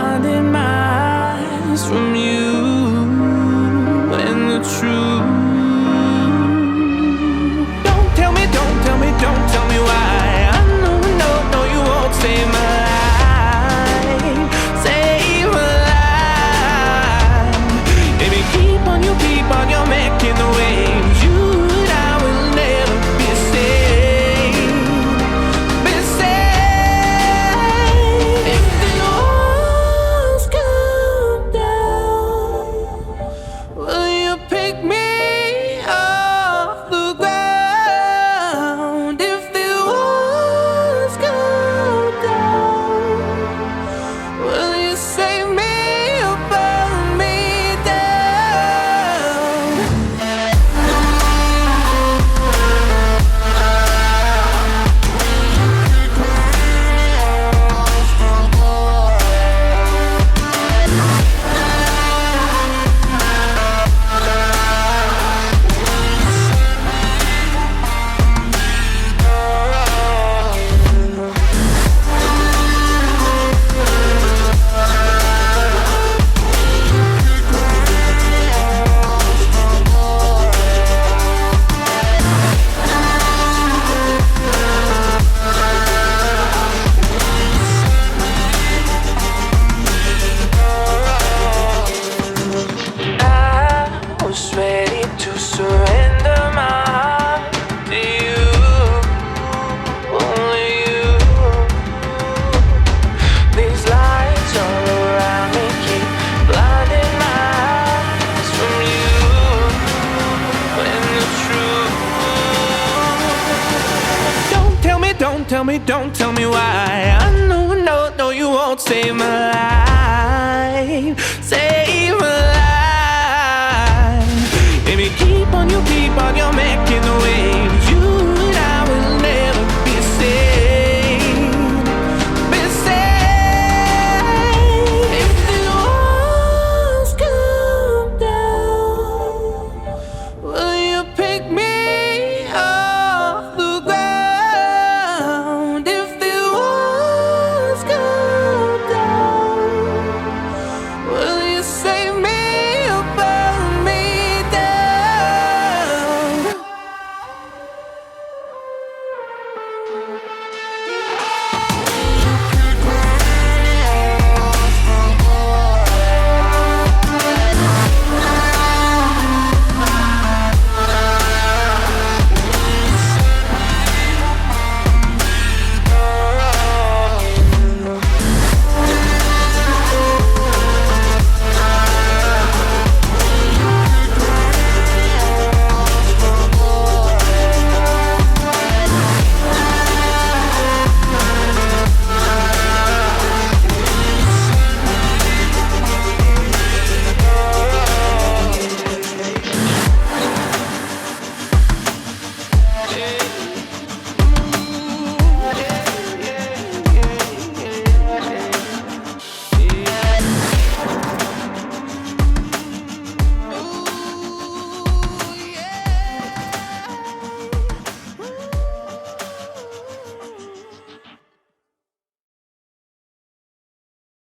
blinded my eyes from you and the truth. Don't tell me, don't tell me, don't tell me why. I know, no, no, you won't save my life, save my life. Baby, keep on, you keep on, you're making the waves. You and I will never be safe, be safe. If the walls come down, will you pick me off the ground? If the walls come down, will you save me or burn me down? I was ready to surrender my heart to you, only you. These lights all around me keep blinding my eyes from you and the truth. Don't tell me, don't tell me, don't tell me why. I know, no, no, you won't save my life.